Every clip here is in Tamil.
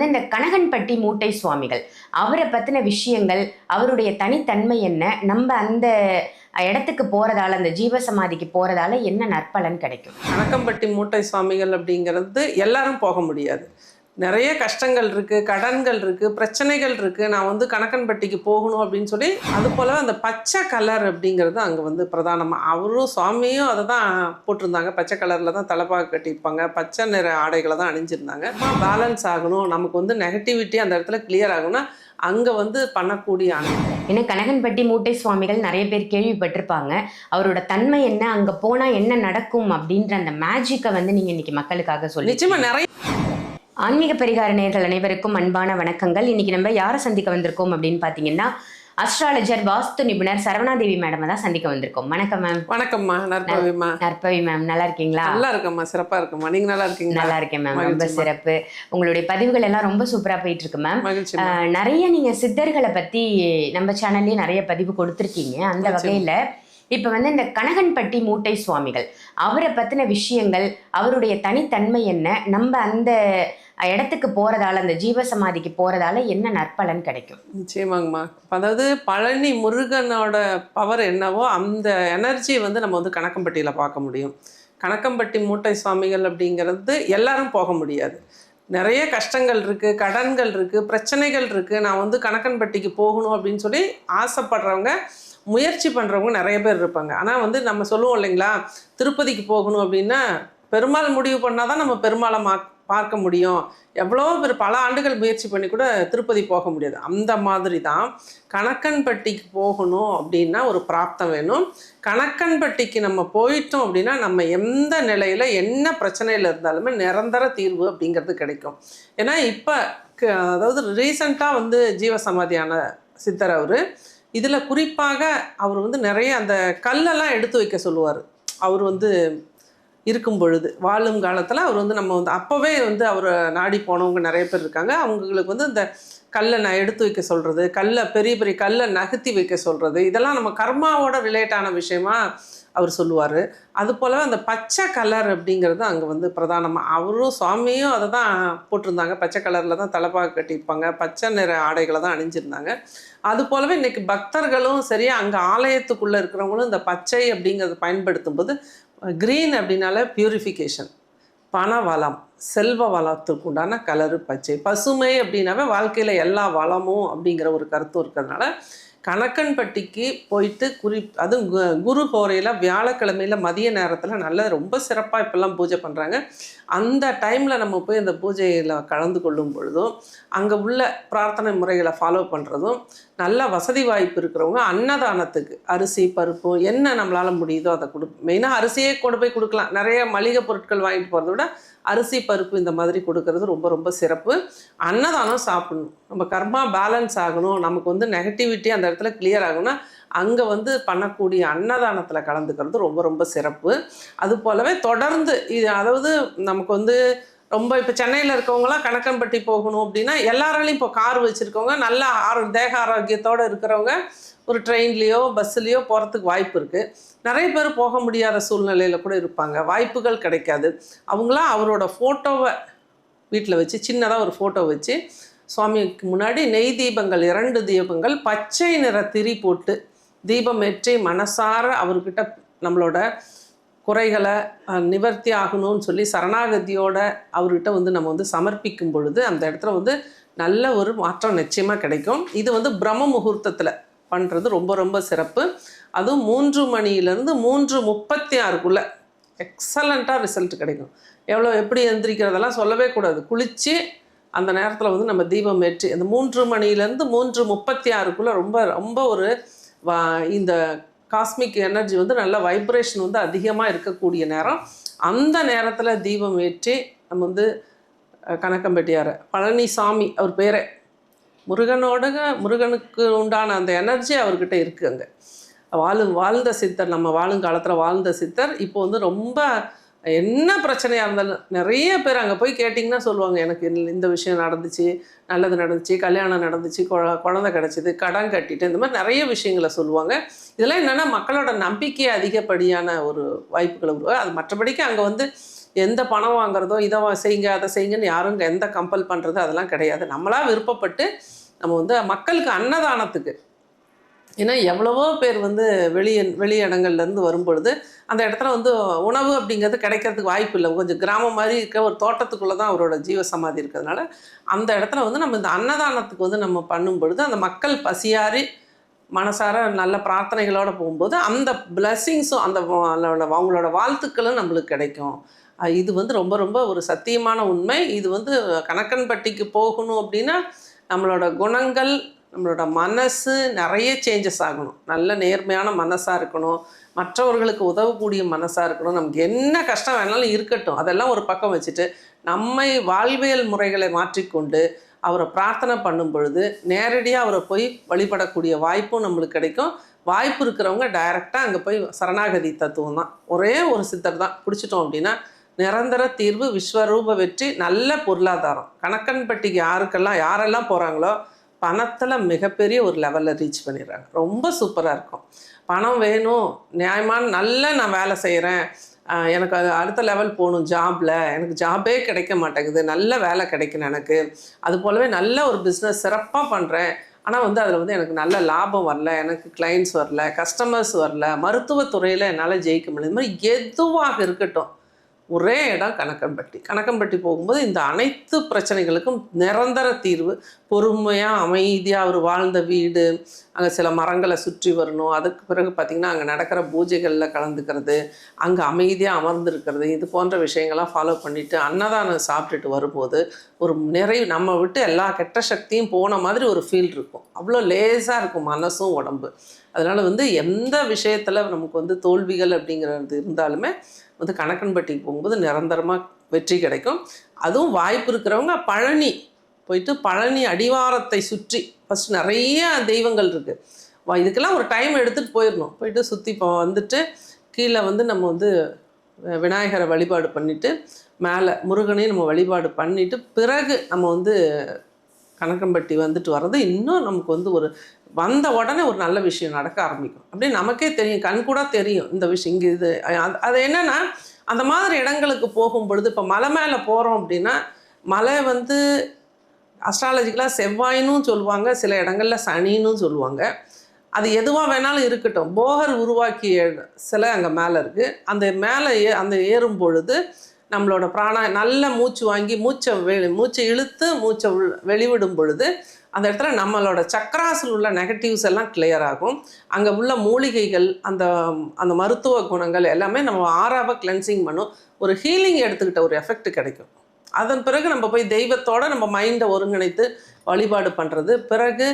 வந்து இந்த கனகன்பட்டி மூட்டை சுவாமிகள் அவரை பத்தின விஷயங்கள், அவருடைய தனித்தன்மை என்ன, நம்ம அந்த இடத்துக்கு போறதால, அந்த ஜீவசமாதிக்கு போறதால என்ன நற்பலன் கிடைக்கும்? கனகம்பட்டி மூட்டை சுவாமிகள் அப்படிங்கிறது எல்லாரும் போக முடியாது. நிறைய கஷ்டங்கள் இருக்குது, கடன்கள் இருக்குது, பிரச்சனைகள் இருக்குது. நான் வந்து கனகன்பட்டிக்கு போகணும் அப்படின்னு சொல்லி, அது போல் அந்த பச்சை கலர் அப்படிங்கிறது அங்கே வந்து பிரதானமாக அவரும் சுவாமியும் அதை தான் போட்டிருந்தாங்க. பச்சை கலரில் தான் தலைப்பாக கட்டியிருப்பாங்க, பச்சை நிற ஆடைகளை தான் அணிஞ்சிருந்தாங்க. பேலன்ஸ் ஆகணும், நமக்கு வந்து நெகட்டிவிட்டி அந்த இடத்துல கிளியர் ஆகணும்னா அங்கே வந்து பண்ணக்கூடிய ஏன்னா கனகன்பட்டி மூட்டை சுவாமிகள் நிறைய பேர் கேள்விப்பட்டிருப்பாங்க. அவரோட தன்மை என்ன, அங்கே போனால் என்ன நடக்கும் அப்படின்ற அந்த மேஜிக்கை வந்து நீங்கள் இன்னைக்கு மக்களுக்காக சொல்லி நிச்சயமாக நிறைய ஆன்மீக பரிகார நேயர்கள் அனைவருக்கும் அன்பான வணக்கங்கள். இன்னைக்கு நம்ம யாரை சந்திக்க வந்திருக்கோம் அப்படின்னு பார்த்தீங்கன்னா, அஸ்ட்ராலஜர், வாஸ்து நிபுணர் சரவணாதேவி மேடம் தான் சந்திக்க வந்திருக்கோம். வணக்கம் மேம். வணக்கம்மா. நற்பவிமா. நற்பவி மேம், நல்லா இருக்கீங்களா? நல்லா இருக்கம்மா, சிறப்பாக இருக்குமா. நீங்கள் நல்லா இருக்கீங்க? நல்லா இருக்கேன் மேம், ரொம்ப சிறப்பு. உங்களுடைய பதிவுகள் எல்லாம் ரொம்ப சூப்பராக போயிட்டு இருக்கு மேம். நிறைய நீங்கள் சித்தர்களை பற்றி நம்ம சேனல்லேயே நிறைய பதிவு கொடுத்துருக்கீங்க. அந்த வகையில் இப்போ வந்து இந்த கனகன்பட்டி மூட்டை சுவாமிகள் அவரை பற்றின விஷயங்கள், அவருடைய தனித்தன்மை என்ன, நம்ம அந்த இடத்துக்கு போகிறதால, அந்த ஜீவசமாதிக்கு போகிறதால என்ன நற்பலன் கிடைக்கும்? நிச்சயமாங்கம்மா. அதாவது பழனி முருகனோட பவர் என்னவோ அந்த எனர்ஜி வந்து நம்ம வந்து கனகம்பட்டியில் பார்க்க முடியும். கனகம்பட்டி மூட்டை சுவாமிகள் அப்படிங்கிறது எல்லாரும் போக முடியாது. நிறைய கஷ்டங்கள் இருக்குது, கடன்கள் இருக்குது, பிரச்சனைகள் இருக்குது. நான் வந்து கனகன்பட்டிக்கு போகணும் அப்படின்னு சொல்லி ஆசைப்படுறவங்க, முயற்சி பண்ணுறவங்க நிறைய பேர் இருப்பாங்க. ஆனால் வந்து நம்ம சொல்லுவோம் இல்லைங்களா, திருப்பதிக்கு போகணும் அப்படின்னா பெருமாள் முடிவு பண்ணால் தான் நம்ம பெருமாளை பார்க்க முடியும். எவ்வளோ பேர் பல ஆண்டுகள் முயற்சி பண்ணி கூட திருப்பதி போக முடியாது. அந்த மாதிரி தான் கனகன்பட்டிக்கு போகணும் அப்படின்னா ஒரு பிராப்தம் வேணும். கனகன்பட்டிக்கு நம்ம போயிட்டோம் அப்படின்னா நம்ம எந்த நிலையில் என்ன பிரச்சனையில் இருந்தாலுமே நிரந்தர தீர்வு அப்படிங்கிறது கிடைக்கும். ஏன்னா இப்போ அதாவது ரீசண்டாக வந்து ஜீவசமாதியான சித்தர் அவர். இதில் குறிப்பாக அவர் வந்து நிறைய அந்த கல்லெல்லாம் எடுத்து வைக்க சொல்லுவார். அவர் வந்து இருக்கும் பொழுது வாழும் காலத்தில் அவர் வந்து நம்ம வந்து அப்போவே வந்து அவர் நாடி போனவங்க நிறைய பேர் இருக்காங்க. அவங்களுக்கு வந்து இந்த கல்லை நான் எடுத்து வைக்க சொல்கிறது, கல்லை பெரிய பெரிய கல்லை நகர்த்தி வைக்க சொல்கிறது, இதெல்லாம் நம்ம கர்மாவோட ரிலேட்டான விஷயமா அவர் சொல்லுவார். அது போலவே அந்த பச்சை கலர் அப்படிங்கிறது அங்கே வந்து பிரதானமாக அவரும் சுவாமியும் அதை தான் போட்டிருந்தாங்க. பச்சை கலரில் தான் தலைப்பாக கட்டியிருப்பாங்க, பச்சை நிற ஆடைகளை தான் அணிஞ்சிருந்தாங்க. அது போலவே இன்றைக்கி பக்தர்களும் சரி, அங்கே ஆலயத்துக்குள்ளே இருக்கிறவங்களும் இந்த பச்சை அப்படிங்கிறத பயன்படுத்தும் போது, க்ரீன் அப்படின்னால பியூரிஃபிகேஷன், பண வளம், செல்வ வளத்துக்கு உண்டான கலரு பச்சை. பசுமை அப்படின்னாவே வாழ்க்கையில் எல்லா வளமும் அப்படிங்கிற ஒரு கருத்தும் இருக்கிறதுனால கனகன்பட்டிக்கு போயிட்டு அதுவும் குரு ஹோரையில் வியாழக்கிழமையில் மதிய நேரத்தில் நல்ல ரொம்ப சிறப்பாக இப்போல்லாம் பூஜை பண்ணுறாங்க. அந்த டைமில் நம்ம போய் அந்த பூஜையில் கலந்து கொள்ளும் பொழுதும், அங்கே உள்ள பிரார்த்தனை முறைகளை ஃபாலோ பண்ணுறதும், நல்ல வசதி வாய்ப்பு இருக்கிறவங்க அன்னதானத்துக்கு அரிசி பருப்பு என்ன நம்மளால் முடியுதோ அதை மெயினாக அரிசியே கொண்டு போய் கொடுக்கலாம். நிறைய மளிகை பொருட்கள் வாங்கிட்டு போகிறத விட அரிசி பருப்பு இந்த மாதிரி கொடுக்கறது ரொம்ப ரொம்ப சிறப்பு. அன்னதானம் சாப்பிடணும். நம்ம கர்மா பேலன்ஸ் ஆகணும், நமக்கு வந்து நெகட்டிவிட்டி அந்த இடத்துல கிளியர் ஆகணும்னா அங்கே வந்து பண்ணக்கூடிய அன்னதானத்தில் கலந்துக்கிறது ரொம்ப ரொம்ப சிறப்பு. அது போலவே தொடர்ந்து இது அதாவது நமக்கு வந்து ரொம்ப இப்போ சென்னையில் இருக்கவங்களாம் கனகன்பட்டி போகணும் அப்படின்னா எல்லாராலையும் இப்போ கார் வச்சுருக்கவங்க, நல்ல தேக ஆரோக்கியத்தோடு இருக்கிறவங்க ஒரு ட்ரெயின்லேயோ பஸ்ஸுலேயோ போகிறதுக்கு வாய்ப்பு இருக்குது. நிறைய பேர் போக முடியாத சூழ்நிலையில் கூட இருப்பாங்க, வாய்ப்புகள் கிடைக்காது. அவங்களாம் அவரோட ஃபோட்டோவை வீட்டில் வச்சு சின்னதாக ஒரு ஃபோட்டோ வச்சு சுவாமிக்கு முன்னாடி நெய் தீபங்கள் 2 தீபங்கள் பச்சை நிற திரி போட்டு தீபம் ஏற்றி மனசார அவர்கிட்ட நம்மளோட குறைகளை நிவர்த்தி ஆகணும்னு சொல்லி சரணாகதியோட அவர்கிட்ட வந்து நம்ம வந்து சமர்ப்பிக்கும் பொழுது அந்த இடத்துல வந்து நல்ல ஒரு மாற்றம் நிச்சயமாக கிடைக்கும். இது வந்து பிரம்ம முகூர்த்தத்தில் பண்ணுறது ரொம்ப ரொம்ப சிறப்பு. அதுவும் 3 மணியிலேருந்து 3:36க்குள்ளே எக்ஸலண்ட்டாக ரிசல்ட் கிடைக்கும். எப்படி எந்திரிக்கிறதெல்லாம் சொல்லவே கூடாது. குளித்து அந்த நேரத்தில் வந்து நம்ம தீபம் ஏற்றி அந்த 3 மணியிலேருந்து 3:36க்குள்ளே ரொம்ப ரொம்ப ஒரு இந்த காஸ்மிக் எனர்ஜி வந்து நல்ல வைப்ரேஷன் வந்து அதிகமாக இருக்கக்கூடிய நேரம். அந்த நேரத்தில் தீபம் ஏற்றி நம்ம வந்து கனகம்பட்டியார் பழனிசாமி அவர் பேரே முருகனுக்கு உண்டான அந்த எனர்ஜி அவர்கிட்ட இருக்குது. அங்கே வாழ்ந்த சித்தர், நம்ம வாழுங்காலத்தில் வாழ்ந்த சித்தர். இப்போ வந்து ரொம்ப என்ன பிரச்சனையாக இருந்தாலும் நிறைய பேர் அங்கே போய் கேட்டிங்கன்னா சொல்லுவாங்க, எனக்கு இந்த விஷயம் நடந்துச்சு, நல்லது நடந்துச்சு, கல்யாணம் நடந்துச்சு, குழந்தை கிடச்சிது, கடன் கட்டிட்டு, இந்த மாதிரி நிறைய விஷயங்களை சொல்லுவாங்க. இதெல்லாம் என்னென்னா மக்களோட நம்பிக்கை அதிகப்படியான ஒரு வாய்ப்புகளை உருவாக. அது மற்றபடிக்கு அங்கே வந்து எந்த பணம் வாங்குறதோ இதை செய்யுங்க அதை செய்யுங்கன்னு யாரும் எந்த கம்பல் பண்ணுறது அதெல்லாம் கிடையாது. நம்மளாக விருப்பப்பட்டு நம்ம வந்து மக்களுக்கு அன்னதானத்துக்கு, ஏன்னா எவ்வளவோ பேர் வந்து வெளி இடங்கள்லேருந்து வரும்பொழுது அந்த இடத்துல வந்து உணவு அப்படிங்கிறது கிடைக்கிறதுக்கு வாய்ப்பு இல்லை. கொஞ்சம் கிராமம் மாதிரி இருக்க ஒரு தோட்டத்துக்குள்ளே தான் அவரோட ஜீவசமாதி இருக்கிறதுனால அந்த இடத்துல வந்து நம்ம இந்த அன்னதானத்துக்கு வந்து நம்ம பண்ணும் பொழுது அந்த மக்கள் பசியாரி மனசார நல்ல பிரார்த்தனைகளோடு போகும்போது அந்த பிளெஸ்ஸிங்ஸும் அவங்களோட வாழ்த்துக்களும் நம்மளுக்கு கிடைக்கும். இது வந்து ரொம்ப ரொம்ப ஒரு சத்தியமான உண்மை. இது வந்து கணக்கன்பட்டிக்கு போகணும் அப்படின்னா நம்மளோட குணங்கள், நம்மளோட மனசு நிறைய சேஞ்சஸ் ஆகணும். நல்ல நேர்மையான மனசாக இருக்கணும், மற்றவர்களுக்கு உதவக்கூடிய மனசாக இருக்கணும். நமக்கு என்ன கஷ்டம் வேணாலும் இருக்கட்டும், அதெல்லாம் ஒரு பக்கம் வச்சுட்டு நம்மை வாழ்வியல் முறைகளை மாற்றிக்கொண்டு அவரை பிரார்த்தனை பண்ணும் பொழுது நேரடியாக அவரை போய் வழிபடக்கூடிய வாய்ப்பும் நம்மளுக்கு கிடைக்கும். வாய்ப்பு இருக்கிறவங்க டைரெக்டாக அங்கே போய் சரணாகதி தத்துவம் தான், ஒரே ஒரு சித்தர் தான் பிடிச்சிட்டோம் அப்படின்னா நிரந்தர தீர்வு, விஸ்வரூப வெற்றி, நல்ல பொருளாதாரம். கணக்கன்பட்டிக்கு யாரெல்லாம் போகிறாங்களோ பணத்தில் மிகப்பெரிய ஒரு லெவலில் ரீச் பண்ணிடுறாங்க. ரொம்ப சூப்பராக இருக்கும். பணம் வேணும், நியாயமான நான் வேலை செய்கிறேன், எனக்கு அது அடுத்த லெவல் போகணும், ஜாபில் எனக்கு ஜாபே கிடைக்க மாட்டேங்குது, நல்ல வேலை கிடைக்கணும் எனக்கு, அது போலவே நல்ல ஒரு பிஸ்னஸ் சிறப்பாக பண்ணுறேன், ஆனால் வந்து அதில் வந்து எனக்கு நல்ல லாபம் வரல, எனக்கு கிளைண்ட்ஸ் வரல, கஸ்டமர்ஸ் வரல, மருத்துவத்துறையில் என்னால் ஜெயிக்க முடியல, இது மாதிரி எதுவாக இருக்கட்டும் ஒரே இடம் கணக்கன்பட்டி. கணக்கன்பட்டி போகும்போது இந்த அனைத்து பிரச்சனைகளுக்கும் நிரந்தர தீர்வு. பொறுமையாக அமைதியாக அவர் வாழ்ந்த வீடு, அங்கே சில மரங்களை சுற்றி வரணும், அதுக்கு பிறகு பார்த்திங்கன்னா அங்கே நடக்கிற பூஜைகளில் கலந்துக்கிறது, அங்கே அமைதியாக அமர்ந்துருக்கிறது, இது போன்ற விஷயங்கள்லாம் ஃபாலோ பண்ணிவிட்டு அன்னதானம் சாப்பிட்டுட்டு வரும்போது ஒரு நிறைவு, நம்ம விட்டு எல்லா கெட்ட சக்தியும் போன மாதிரி ஒரு ஃபீல் இருக்கும். அவ்வளோ லேசாக இருக்கும் மனசும் உடம்பு. அதனால் வந்து எந்த விஷயத்தில் நமக்கு வந்து தோல்விகள் அப்படிங்கிறது இருந்தாலுமே வந்து கணக்கன்பட்டிக்கு போகும்போது நிரந்தரமாக வெற்றி கிடைக்கும். அதுவும் வாய்ப்பு இருக்கிறவங்க பழனி போயிட்டு பழனி அடிவாரத்தை சுற்றி ஃபஸ்ட்டு நிறைய தெய்வங்கள் இருக்குது. இதுக்கெல்லாம் ஒரு டைம் எடுத்துகிட்டு போயிடணும். போயிட்டு சுற்றி வந்துட்டு கீழே வந்து நம்ம வந்து விநாயகரை வழிபாடு பண்ணிவிட்டு மேலே முருகனையும் நம்ம வழிபாடு பண்ணிவிட்டு பிறகு நம்ம வந்து கணக்கன்பட்டி வந்துட்டு வர்றது இன்னும் நமக்கு வந்து ஒரு வந்த உடனே ஒரு நல்ல விஷயம் நடக்க ஆரம்பிக்கும். அப்படியே நமக்கே தெரியும், கண் கூட தெரியும் இந்த விஷயம் இங்கே இது. அது என்னென்னா அந்த மாதிரி இடங்களுக்கு போகும் பொழுது இப்போ மலை மேலே போகிறோம் அப்படின்னா மலை வந்து அஸ்ட்ராலஜிக்கலாக செவ்வாயினும் சொல்லுவாங்க, சில இடங்களில் சனின்னு சொல்லுவாங்க. அது எதுவாக வேணாலும் இருக்கட்டும், போகர் உருவாக்கிய சிலை அங்கே மேலே இருக்குது. அந்த மேலே ஏறும் பொழுது நம்மளோட நல்ல மூச்சு வாங்கி மூச்சை இழுத்து மூச்சை வெளிவிடும் பொழுது அந்த இடத்துல நம்மளோட சக்கராஸில் உள்ள நெகட்டிவ்ஸ் எல்லாம் கிளியர் ஆகும். அங்கே உள்ள மூலிகைகள், அந்த மருத்துவ குணங்கள் எல்லாமே நம்ம ஆறாவை கிளென்சிங் பண்ணும். ஒரு ஹீலிங் எடுத்துக்கிட்ட ஒரு எஃபெக்ட் கிடைக்கும். அதன் பிறகு நம்ம போய் தெய்வத்தோடு நம்ம மைண்டை ஒருங்கிணைத்து வழிபாடு பண்ணுறது. பிறகு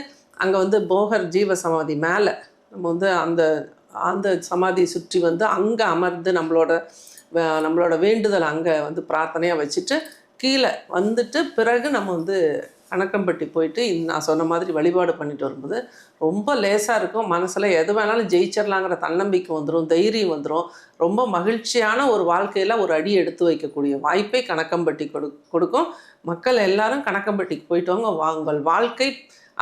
அங்கே வந்து போகர் ஜீவ சமாதி மேலே நம்ம வந்து அந்த சமாதியை சுற்றி வந்து அங்கே அமர்ந்து நம்மளோட வேண்டுதல் அங்கே வந்து பிரார்த்தனையாக வச்சுட்டு கீழே வந்துட்டு பிறகு நம்ம வந்து கணக்கன்பட்டி போயிட்டு நான் சொன்ன மாதிரி வழிபாடு பண்ணிட்டு வரும்போது ரொம்ப லேசாக இருக்கும். மனசில் எது வேணாலும் ஜெயிச்சிடலாங்கிற தன்னம்பிக்கை வந்துடும், தைரியம் வந்துடும். ரொம்ப மகிழ்ச்சியான ஒரு வாழ்க்கையில் ஒரு அடி எடுத்து வைக்கக்கூடிய வாய்ப்பை கணக்கன்பட்டி கொடுக்கும். மக்கள் எல்லாரும் கணக்கன்பட்டிக்கு போயிட்டு வாங்க. உங்கள் வாழ்க்கை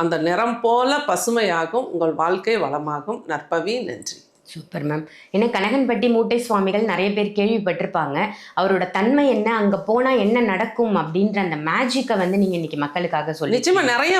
அந்த நிறம் போல பசுமையாகும், உங்கள் வாழ்க்கை வளமாகும். நற்பவி. நன்றி. Super ma'am. ஏன்னா கனகன்பட்டி மூட்டை சுவாமிகள் நிறைய பேர் கேள்விப்பட்டிருப்பாங்க. அவரோட தன்மை என்ன, அங்கே போனால் என்ன நடக்கும் அப்படின்ற அந்த மேஜிக்கை வந்து நீங்கள் இன்றைக்கி மக்களுக்காக சொல்லி நிச்சயமாக நிறைய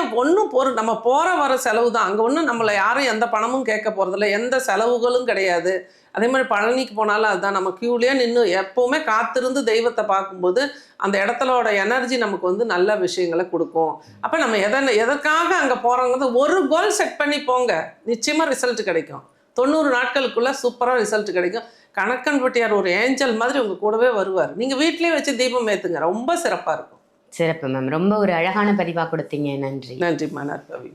நம்ம போகிற வர செலவு தான். அங்கே ஒன்றும் நம்மளை யாரும் எந்த பணமும் கேட்க போகிறதில்ல, எந்த செலவுகளும் கிடையாது. அதே மாதிரி பழனிக்கு போனாலும் அதுதான், நம்ம க்யூலேயே நின்று எப்போவுமே காத்திருந்து தெய்வத்தை பார்க்கும்போது அந்த இடத்தோட எனர்ஜி நமக்கு வந்து நல்ல விஷயங்களை கொடுக்கும். அப்போ நம்ம எதற்காக அங்கே போகிறோங்கிறது ஒரு கோல் செட் பண்ணி போங்க, நிச்சயமாக ரிசல்ட் கிடைக்கும். 90 நாட்களுக்குள்ளே சூப்பராக ரிசல்ட் கிடைக்கும். கணக்கன்பட்டியார் ஒரு ஏஞ்சல் மாதிரி உங்கள் கூடவே வருவார். நீங்கள் வீட்லேயே வச்சு தீபம் ஏற்றுங்க, ரொம்ப சிறப்பாக இருக்கும். சிறப்பு மேம். ரொம்ப ஒரு அழகான பதிவாக கொடுத்தீங்க. நன்றி. நன்றிம்மா. நற்பவி.